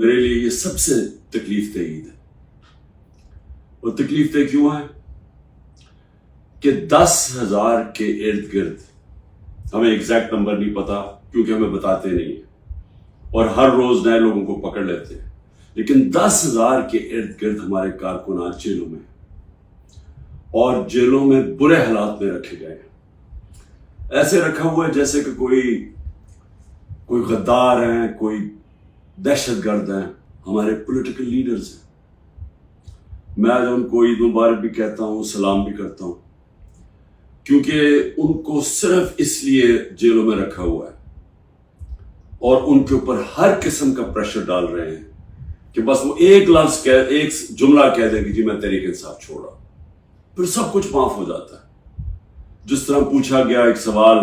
میرے لیے یہ سب سے تکلیف دہ عید ہے. اور تکلیف دہ کیوں ہے کہ 10,000 کے ارد گرد، ہمیں ایگزیکٹ نمبر نہیں پتا کیونکہ ہمیں بتاتے نہیں ہیں اور ہر روز نئے لوگوں کو پکڑ لیتے ہیں، لیکن 10,000 کے ارد گرد ہمارے کارکنان جیلوں میں اور جیلوں میں برے حالات میں رکھے گئے ہیں. ایسے رکھا ہوا ہے جیسے کہ کوئی غدار ہیں، کوئی دہشت گرد ہیں، ہمارے پولیٹیکل لیڈرز ہیں. میں آج ان کو عید مبارک بھی کہتا ہوں، سلام بھی کرتا ہوں، کیونکہ ان کو صرف اس لیے جیلوں میں رکھا ہوا ہے اور ان کے اوپر ہر قسم کا پریشر ڈال رہے ہیں کہ بس وہ ایک لفظ ایک جملہ کہہ دیں کہ جی میں تحریک انصاف چھوڑا، پھر سب کچھ معاف ہو جاتا ہے. جس طرح پوچھا گیا ایک سوال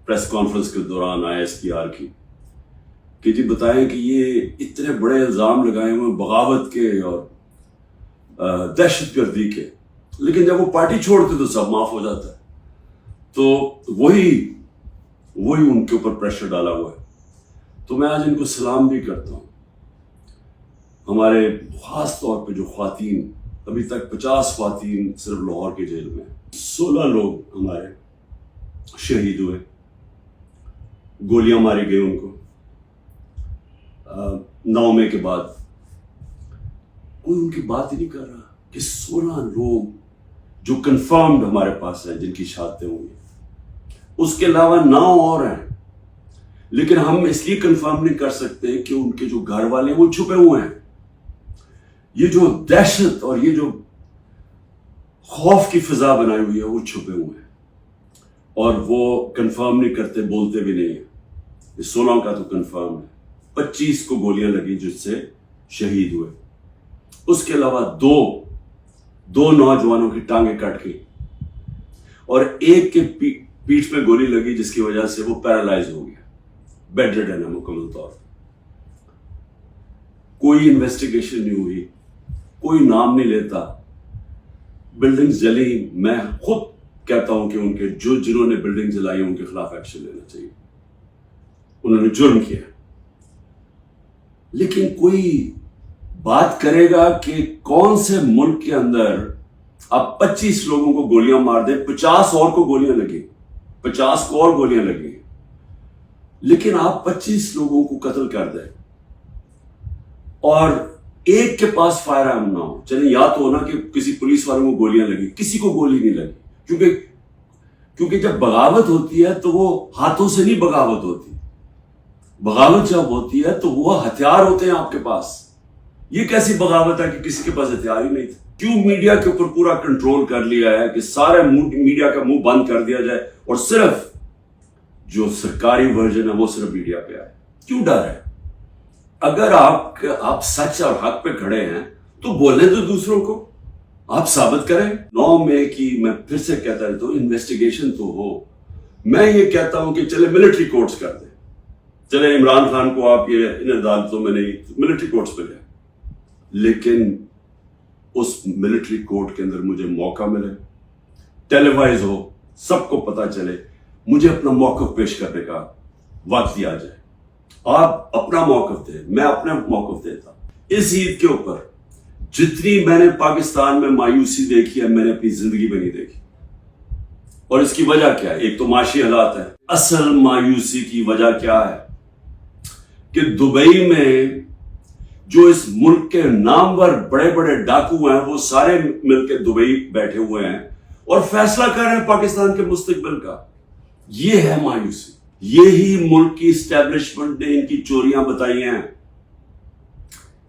پریس کانفرنس کے دوران ISPR کی کہ جی بتائیں کہ یہ اتنے بڑے الزام لگائے ہوئے بغاوت کے اور دہشت گردی کے، لیکن جب وہ پارٹی چھوڑتے تو سب معاف ہو جاتا ہے. تو وہی ان کے اوپر پریشر ڈالا ہوا ہے. تو میں آج ان کو سلام بھی کرتا ہوں. ہمارے خاص طور پہ جو خواتین، ابھی تک 50 خواتین صرف لاہور کے جیل میں، 16 لوگ ہمارے شہید ہوئے، گولیاں ماری گئی ان کو 9 مئی کے بعد. کوئی ان کی بات ہی نہیں کر رہا کہ 16 لوگ جو کنفرمڈ ہمارے پاس ہیں جن کی شہادتیں ہوئی، اس کے علاوہ 9 اور ہیں، لیکن ہم اس لیے کنفرم نہیں کر سکتے کہ ان کے جو گھر والے ہیں وہ چھپے ہوئے ہیں. یہ جو دہشت اور یہ جو خوف کی فضا بنائی ہوئی ہے وہ چھپے ہوئے ہیں اور وہ کنفرم نہیں کرتے، بولتے بھی نہیں ہیں. یہ 16 کا تو کنفرم ہے. 25 کو گولیاں لگی جس سے شہید ہوئے. اس کے علاوہ دو نوجوانوں کی ٹانگیں کٹ گئی اور ایک کے پیٹھ میں گولی لگی جس کی وجہ سے وہ پیرالائز ہو گیا، بیڈ ریڈن ہے مکمل طور پر. کوئی انویسٹیگیشن نہیں ہوئی، کوئی نام نہیں لیتا. بلڈنگ جلی، میں خود کہتا ہوں کہ ان کے جنہوں نے بلڈنگ جلائی ان کے خلاف ایکشن لینا چاہیے، انہوں نے جرم کیا. لیکن کوئی بات کرے گا کہ کون سے ملک کے اندر آپ 25 لوگوں کو گولیاں مار دیں، 50 اور کو گولیاں لگیں، 50 کو اور گولیاں لگیں، لیکن آپ 25 لوگوں کو قتل کر دیں اور ایک کے پاس فائر آرم نہ ہو. چلیں یا تو ہونا کہ کسی پولیس والوں کو گولیاں لگی، کسی کو گولی نہیں لگی، کیونکہ جب بغاوت ہوتی ہے تو وہ ہاتھوں سے نہیں بغاوت ہوتی. بغاوت جب ہوتی ہے تو وہ ہتھیار ہوتے ہیں آپ کے پاس. یہ کیسی بغاوت ہے کہ کسی کے پاس ہتھیار ہی نہیں تھے؟ کیوں میڈیا کے اوپر پورا کنٹرول کر لیا ہے کہ سارے میڈیا کا منہ بند کر دیا جائے اور صرف جو سرکاری ورژن ہے وہ صرف میڈیا پہ آئے؟ کیوں ڈر ہے؟ اگر آپ سچ اور حق پہ کھڑے ہیں تو بولنے دو دوسروں کو، آپ ثابت کریں. 9 مئی کی میں پھر سے کہتا رہتا ہوں انویسٹیگیشن تو ہو. میں یہ کہتا ہوں کہ چلے ملٹری کورٹس کر دیں، چلے عمران خان کو آپ یہ ان عدالتوں میں نہیں، ملٹری کورٹس پہ جائیں، لیکن اس ملٹری کورٹ کے اندر مجھے موقع ملے، ٹیلی وائز ہو، سب کو پتا چلے، مجھے اپنا موقف پیش کرنے کا وقت دیا جائے. آپ اپنا موقف دیں، میں اپنا موقف دیتا. اس عید کے اوپر جتنی میں نے پاکستان میں مایوسی دیکھی ہے میں نے اپنی زندگی میں نہیں دیکھی. اور اس کی وجہ کیا ہے؟ ایک تو معاشی حالات ہے. اصل مایوسی کی وجہ کیا ہے کہ دبئی میں جو اس ملک کے نامور بڑے بڑے ڈاکو ہیں وہ سارے مل کے دبئی بیٹھے ہوئے ہیں اور فیصلہ کر رہے ہیں پاکستان کے مستقبل کا. یہ ہے مایوسی. یہی ملک کی اسٹیبلشمنٹ نے ان کی چوریاں بتائی ہیں.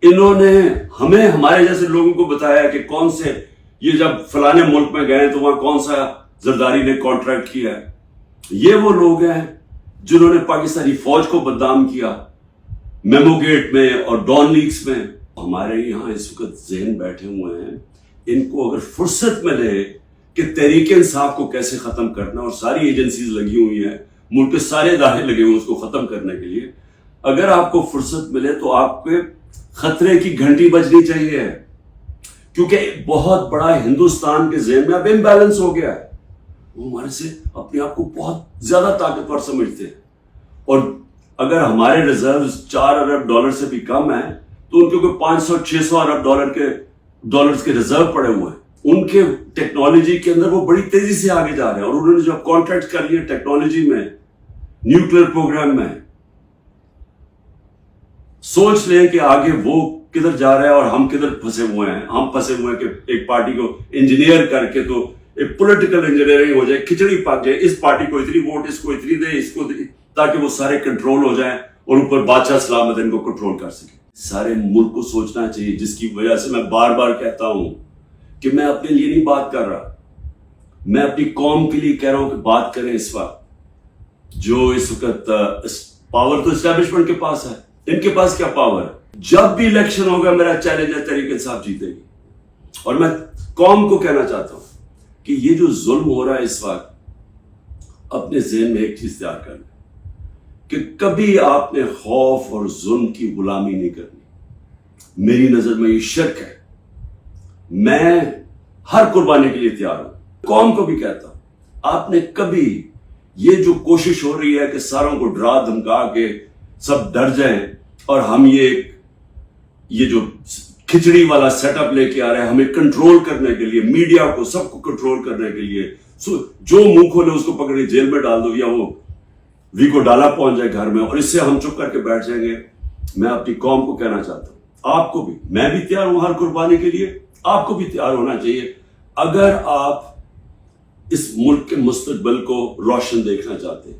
انہوں نے ہمیں، ہمارے جیسے لوگوں کو بتایا کہ کون سے، یہ جب فلانے ملک میں گئے تو وہاں کون سا زرداری نے کانٹریکٹ کیا ہے. یہ وہ لوگ ہیں جنہوں نے پاکستانی فوج کو بدنام کیا میمو گیٹ میں اور ڈان لیکس میں. ہمارے یہاں اس وقت ذہن بیٹھے ہوئے ہیں، ان کو اگر فرصت ملے کہ تحریک انصاف کو کیسے ختم کرنا، اور ساری ایجنسیز لگی ہوئی ہیں، ملک کے سارے ادارے لگے ہوئے اس کو ختم کرنے کے لیے، اگر آپ کو فرصت ملے تو آپ کے خطرے کی گھنٹی بجنی چاہیے، کیونکہ بہت بڑا ہندوستان کے ذہن میں اب امبیلنس ہو گیا ہے. وہ ہمارے سے اپنے آپ کو بہت زیادہ طاقتور سمجھتے ہیں اور اگر ہمارے ریزروز 4 ارب ڈالر سے بھی کم ہیں تو ان کے کوئی 500-600 ارب ڈالرز کے ریزرو پڑے ہوئے ہیں. ان کے ٹیکنالوجی کے اندر وہ بڑی تیزی سے آگے جا رہے ہیں, اور انہوں نے جو کانٹریکٹ کر لیے ٹیکنالوجی میں, نیوکلیر پروگرام میں, سوچ لیں کہ آگے وہ کدھر جا رہا ہے اور ہم کدھر پھنسے ہوئے ہیں. ہم پھنسے ہوئے ہیں کہ ایک پارٹی کو انجینئر کر کے تو ایک پولیٹیکل انجینئرنگ ہو جائے, کھچڑی پک جائے, اس پارٹی کو اتنی ووٹ, اس کو اتنی دے, اس کو تاکہ وہ سارے کنٹرول ہو جائیں اور اوپر بادشاہ سلامت ان کو کنٹرول کر سکے. سارے ملک کو سوچنا چاہیے, جس کی وجہ سے میں بار بار کہتا ہوں کہ میں اپنے لیے نہیں بات کر رہا, میں اپنی قوم کے لیے کہہ رہا ہوں کہ بات کریں. اس وقت جو اس وقت پاور تو اسٹیبلشمنٹ کے پاس ہے, ان کے پاس کیا پاور ہے؟ جب بھی الیکشن ہوگا میرا چیلنج ہے تحریک انصاف جیتے گی. اور میں قوم کو کہنا چاہتا ہوں کہ یہ جو ظلم ہو رہا ہے اس وقت, اپنے ذہن میں ایک چیز تیار کرنا کہ کبھی آپ نے خوف اور ظلم کی غلامی نہیں کرنی. میری نظر میں یہ شرک ہے. میں ہر قربانی کے لیے تیار ہوں. قوم کو بھی کہتا ہوں, آپ نے کبھی یہ جو کوشش ہو رہی ہے کہ ساروں کو ڈرا دھمکا کے سب ڈر جائیں اور ہم یہ جو کھچڑی والا سیٹ اپ لے کے آ رہے ہیں ہمیں کنٹرول کرنے کے لیے, میڈیا کو, سب کو کنٹرول کرنے کے لیے, جو منہ کھولے اس کو پکڑ کے جیل میں ڈال دو یا وہ کو ڈالا پہنچ جائے گھر میں, اور اس سے ہم چپ کر کے بیٹھ جائیں گے. میں اپنی قوم کو کہنا چاہتا ہوں, آپ کو بھی, میں بھی تیار ہوں ہر قربانی کے لیے, آپ کو بھی تیار ہونا چاہیے. اگر آپ اس ملک کے مستقبل کو روشن دیکھنا چاہتے ہیں,